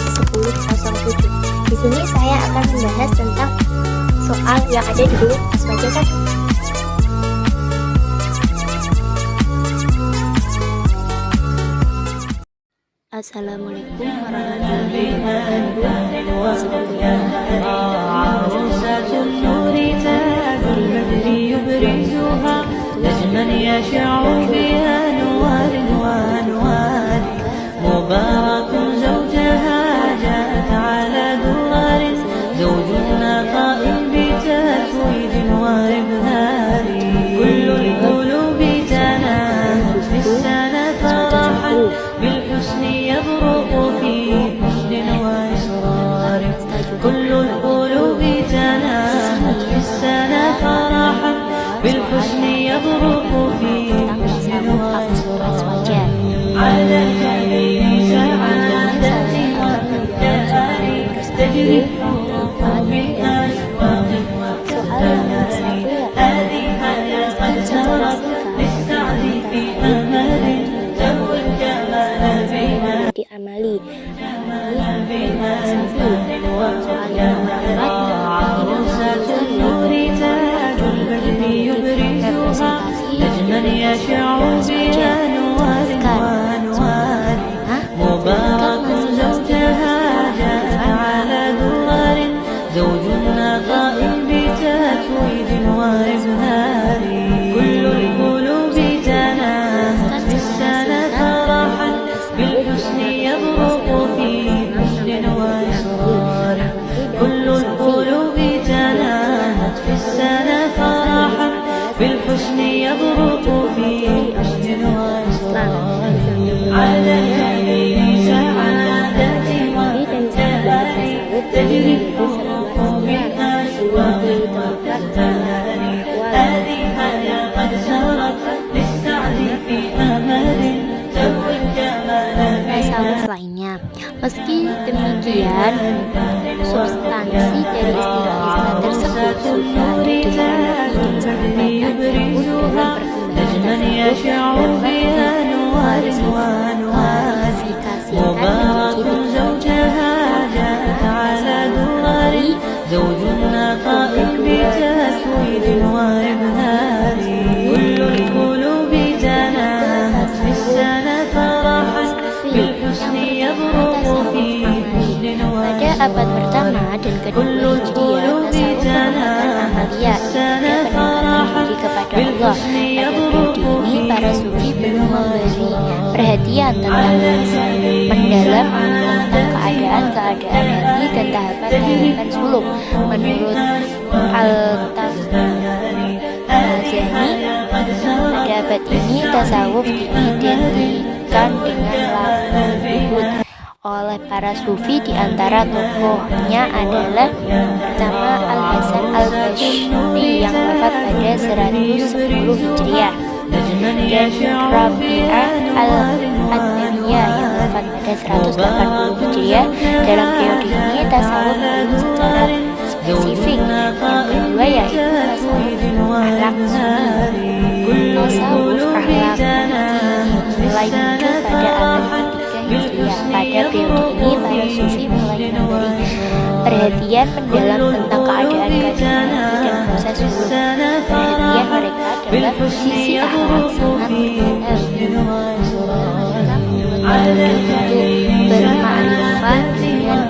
10.07. Di sini saya akan membahas tentang soal yang ada di buku Asmaja 1. Assalamualaikum warahmatullahi wabarakatuh. Sebelumnya مبارك زوجها جاءت على دوار زوجنا قائم بتفويض وإبهار كل القلوب تنامت في السنة فرحا بالحسن يبرق في حسن وإصرار كل القلوب تنامت في السنة فرحا بالحسن يبرق في حسن وإصرار على الجميل سعادة والدهر تجري الحروف بالأشواق والتهاني هذه حياة قد سرت للسعد في أمل تهوى الجمال بها diamali. عروسة النور تاج البدر يبرزها نجما يشع بها نوار وأنوار مبارك زوجها جاء على دوار زوجنا قائم بتفويض وإبهار كل القلوب تنامت في السنة فرحا بالحسن يبرق في حسن وإصرار كل القلوب تنامت في السنة فرحا بالحسن يبرق في حسن وإصرار على الجميل سعادة والدهر تجري الحروف بالأشواق والتهاني هذه حياة قد سرت للسعد في أمل تهوى الجمال Tasawuf lainnya. Meski demikian, substansi dari istilah-istilah tersebut sudah ada di dalam Nabi dan sahabat tersebut dalam perkembangan tersebut dapat زوجنا قائم بتفويض وإبهار كل القلوب تنامت في السنة فرحا بالحسن يبرق في حسن pada abad pertama dan kedua Hijriah, tasawuf merupakan amalia yang mendekatkan diri kepada Allah. Pada periode ini, para sufi belum memberi perhatian tentang mendalam tentang keadaan hati dan tahapan-tahapan suluk. Menurut Al-Tazani, pada abad ini tasawuf diidentikan dengan lahud oleh para sufi. Di antara tokohnya adalah pertama Al-Hasan Al-Bashri yang wafat pada 110 Hijriah dan Rabi'ah Al-Adawiyah yang wafat pada 180 Hijriah. Dalam periode ini tasawuf belum secara spesifik. Yang kedua yaitu tasawuf akhlak sunni. Tasawuf akhlak mulai muncul pada abad ketiga Hijriah. Pada periode ini para sufi mulai memberi perhatian mendalam tentang keadaan hati dan proses suluk. Perhatian mereka dalam sisi akhlak sangat mendalam. Mereka membuat metode untuk bermakrifat dengan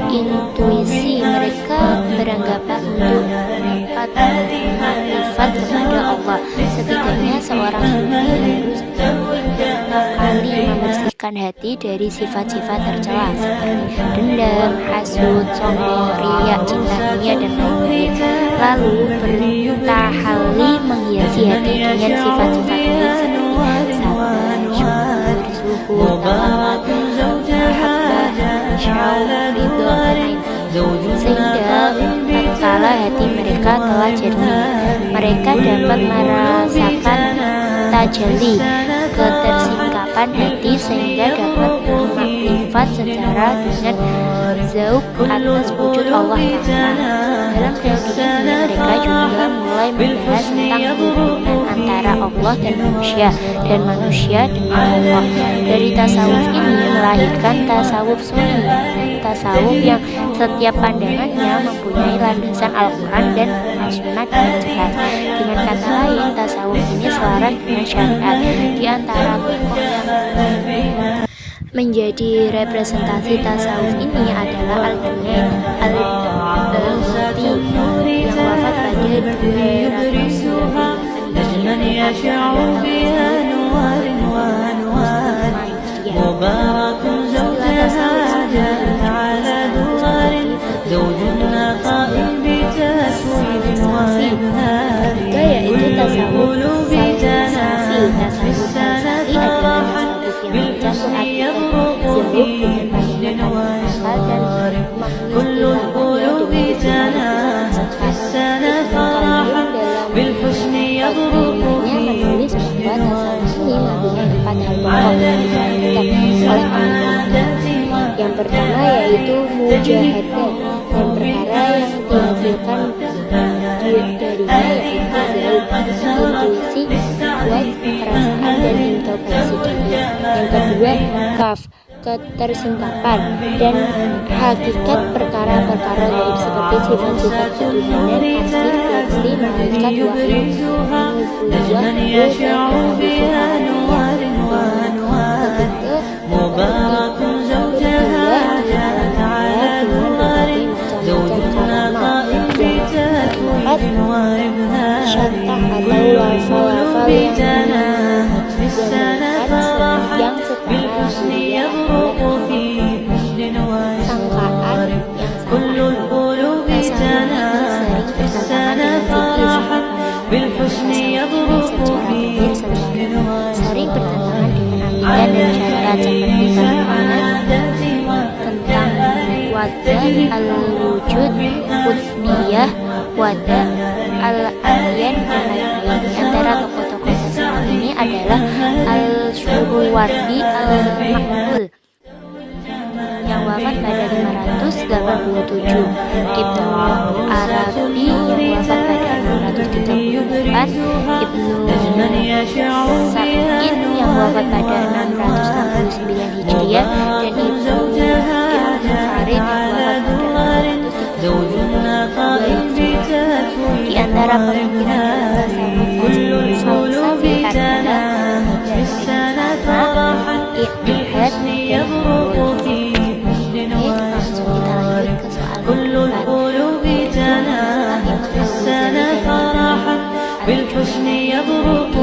intuisi. Mereka beranggapan untuk mendapat makrifat kepada Allah, setidaknya seorang sufi harus kali membersihkan hati dari sifat-sifat tercela seperti dendam, hasud, sombong, riya, cinta dunia, dan lain-lain. Lalu bertahalli menghiasi hati dengan sifat-sifat baik seperti sabar, syukur, zuhud, tawakal, mahabbah, syauq, ridho, dan lain-lain. Sehingga tatkala hati mereka telah jernih, mereka dapat merasakan tajalli, ketersingkapan hati, sehingga dapat bermakrifat berpendapat secara dengan zauk atas wujud Allah Ta'ala. Dalam reuni ini mereka juga mulai membahas tentang hubungan antara Allah dan manusia dengan Allah. Dari tasawuf ini melahirkan tasawuf sunni, tasawuf yang setiap pandangannya mempunyai landasan Al-Quran dan As-Sunnah dengan jelas. Dengan kata lain, tasawuf ini selaras dengan syariat. Di antara tokoh yang menjadi representasi tasawuf ini adalah Al-Junaid Al-Baghdadi yang wafat pada 200 yaitu tasawuf falsafi. Tasawuf falsafi adalah tasawuf yang mencakup artikel zuhud dengan pandangan akal dan mengistilahkannya dengan menulis bahwa tasawuf ini mempunyai 4 hal pokok yang diperhatikan oleh pengikutnya. Yang pertama yaitu mujahadah, dan perkara yang dihasilkan darinya yaitu zauk, intuisi, kuat, perasaan, dan introspeksi diri. Yang kedua kaf, ketersingkapan dan hakikat perkara-perkara gaib seperti sifat-sifat ketuhanan, arsy, kursi, malaikat, wahyu, nubuwah, syantah atau lafal-lafal yang secara lahiriah sangkaan yang salah. Tasawuf ini sering bertentangan dengan akidah dan syariat seperti pandangan tentang wadah al-wujud, qutbiyah, wadah al-adyan, dan lain-lain. Di antara tokoh-tokoh tasawuf ini adalah Al-Suruwardi Al-Maqbul yang wafat pada 587, Ibnu Arabi yang wafat pada 634, Ibnu Sab'in yang wafat pada 669 Hijriah, dan Ibnu Farid yang wafat pada 632 Hijriah. Di antara pemikiran tasawuf falsafi adalah ittihad dan hulul. Langsung kita lanjut ke soal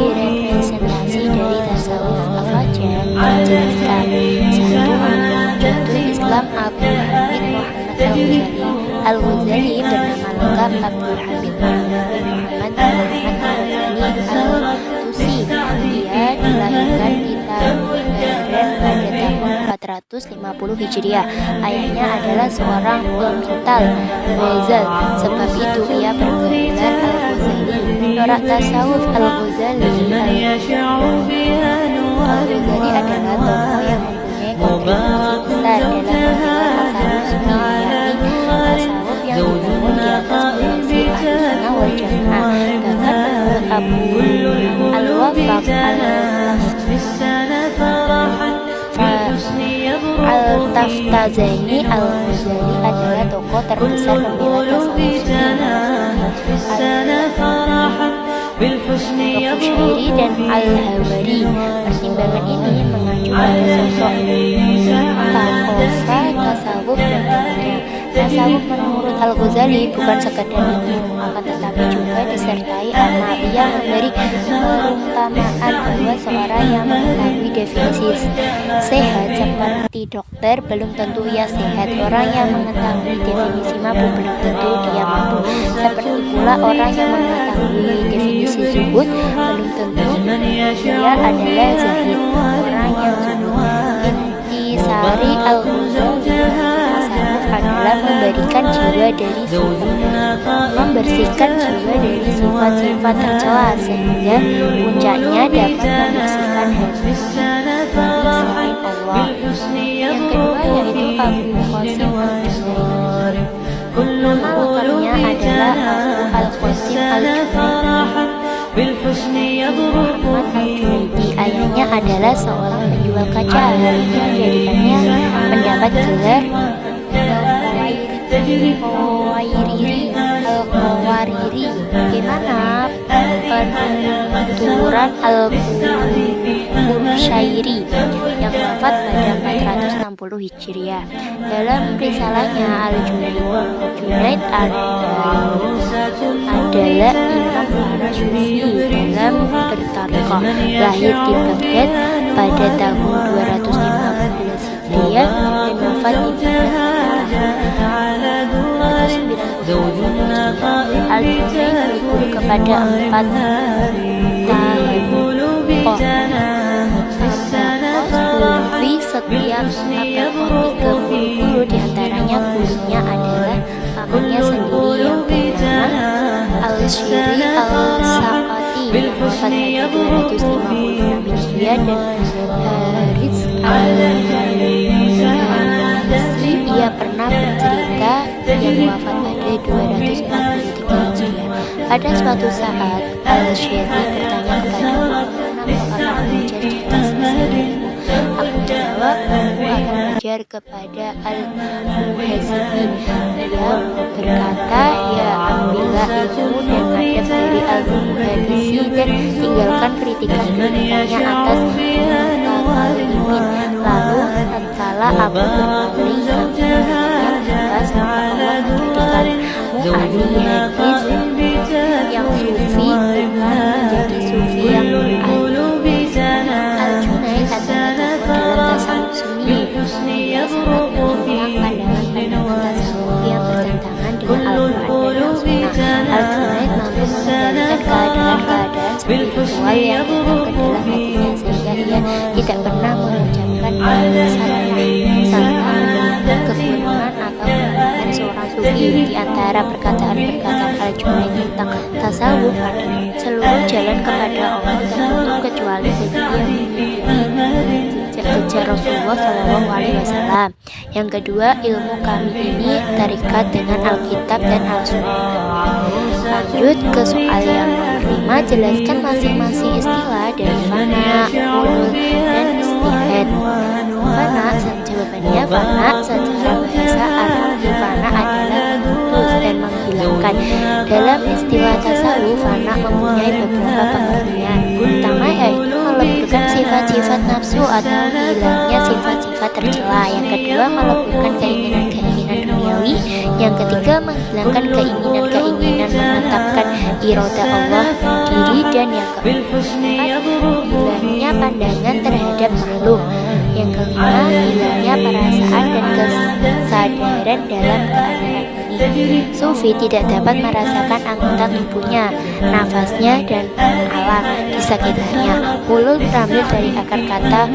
representasi dari tasawuf Al-Fajar menjelaskan satu Islam Abu Hamid Muhammad Al-Ghazali bernama lengkap Abdul Hamid Muhammad Al-Tusi. Dia dilahirkan di Tabaran pada tahun 450 Hijriah. Ayahnya adalah seorang pemintal Ghazal, sebab itu ia bergelar Al-Ghazali. Corak tasawuf Al-Ghazali adalah tokoh yang mempunyai kontribusi besar dalam tasawuf sunni, yakni tasawuf yang dibangun di atas prinsip Ahlussunnah wal Jamaah. Bahkan menurut Abu Al-Wafaq Al-Taftazani, Al-Ghazali adalah tokoh terbesar pembela tasawuf sunni. Al-Qushairi dan Al-Hawari. Pertimbangan ini mengacu pada sosok Takofa tasawuf dan ilmunya. Tasawuf menurut Al-Ghazali bukan sekedar ilmu, akan tetapi juga disertai amal. Ia memberi perumpamaan bahwa seorang yang mengetahui definisi sehat seperti dokter belum tentu ia sehat. Orang yang mengetahui definisi mampu belum tentu dia mampu. Seperti pula orang yang mengetahui definisi zuhud belum tentu dia adalah zahid. Orang yang zuhud. Intisari Al-Ghazali adalah memberikan jiwa dari sifat, membersihkan jiwa dari sifat-sifat tercela sehingga puncaknya dapat membersihkan hati dari selain Allah. Yang kedua Abu Qasim al-Junaid. Nama lengkapnya adalah Abu al-Qasim al-Junaid. Muhammad al-Junaidi. Ayahnya adalah seorang penjual kaca. Hal ini menjadikannya mendapat gelar Al-Qawariri. Bagaimana penuturan Al-Qursyairi yang wafat pada 460 Hijriah. Dalam risalahnya Al-Junaid adalah imam para sufi dalam bertariqah. Lahir di Baghdad pada tahun 215 Hijriah dan wafat di Baghdad Al-Junaid berguru kepada 4 Sufi. Setiap terdapat 30 guru, diantaranya gurunya adalah pamannya sendiri yang bernama Al-Shiri Al-Saqati yang wafat pada 256 Hijriah dan Haris Al-Misri. Ia pernah bercerita yang wafat pada 243 Hijriah. Pada suatu saat Al-Shiri bertanya kepada apakah akan belajar cerita dirimu? Aku jawab, aku akan belajar kepada Al-Muhazzibi. Dia berkata, ya ambillah ilmu dan adab dari Al-Muhadzzi dan tinggalkan kritikan-kritikannya atas mutakallimin. Lalu tatkala aku berpaling, kami membahas maka Allah menjadikanmu ahli hadis yang sufi, bukan menjadi sufi yang ahli. Al-Junaid adalah tokoh dalam tasawuf sunni. Dia sangat menentang pandangan-pandangan tasawuf yang bertentangan dengan Al-Quran dan Al-Sunnah. Al-Junaid mampu mengendalikan keadaan-keadaan spiritual yang datang ke dalam hatinya sehingga ia tidak pernah mengucapkan serta menunjukkan kegunaan atau kelemahan seorang sufi. Di antara perkataan-perkataan Al-Junaid tentang tasawuf ada seluruh jalan kepada Allah tertutup kecuali bagi yang mengikuti jejak Rasulullah SAW. Yang kedua, ilmu kami ini terikat dengan Alkitab dan Al-Sunnah. Lanjut ke soal yang nomor 5, jelaskan masing-masing istilah dari fana, ulul, dan istihad. Fana, jawabannya fana secara bahasa arti fana adalah putus dan menghilangkan. Dalam istilah tasawuf, fana mempunyai beberapa pengertian. Pertama yaitu meleburkan sifat-sifat nafsu atau hilangnya sifat-sifat tercela. Yang kedua, meleburkan keinginan-keinginan duniawi. Yang ketiga, menghilangkan keinginan-keinginan menetapkan iroda Allah diri. Dan yang keempat, hilangnya pandangan terhadap makhluk. Yang kelima, hilangnya perasaan dan kesadaran dalam keadaan ini. Sufi tidak dapat merasakan anggota tubuhnya, nafasnya, dan alam di sekitarnya. Ulul terambil dari akar kata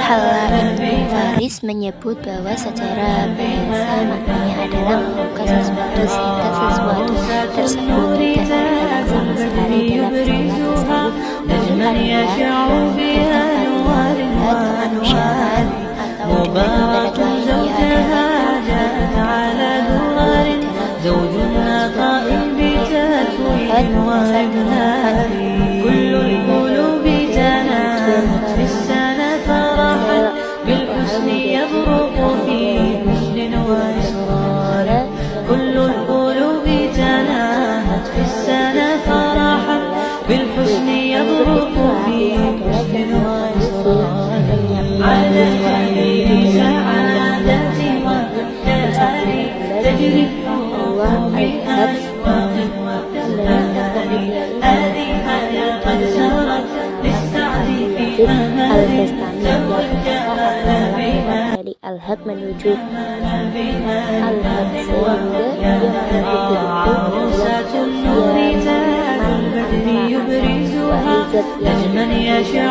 Hala Ibnu Faris menyebut bahwa secara bahasa maknanya adalah membuka sesuatu sehingga sesuatu tersebut tidak terhalang sama sekali. Dalam istilah tasawuf, ulul adalah bertempatnya kemanusiaan atau dengan ibarat lain ia adalah Al-Bastami dari Al-Haq menuju Al-Haq sehingga dia memiliki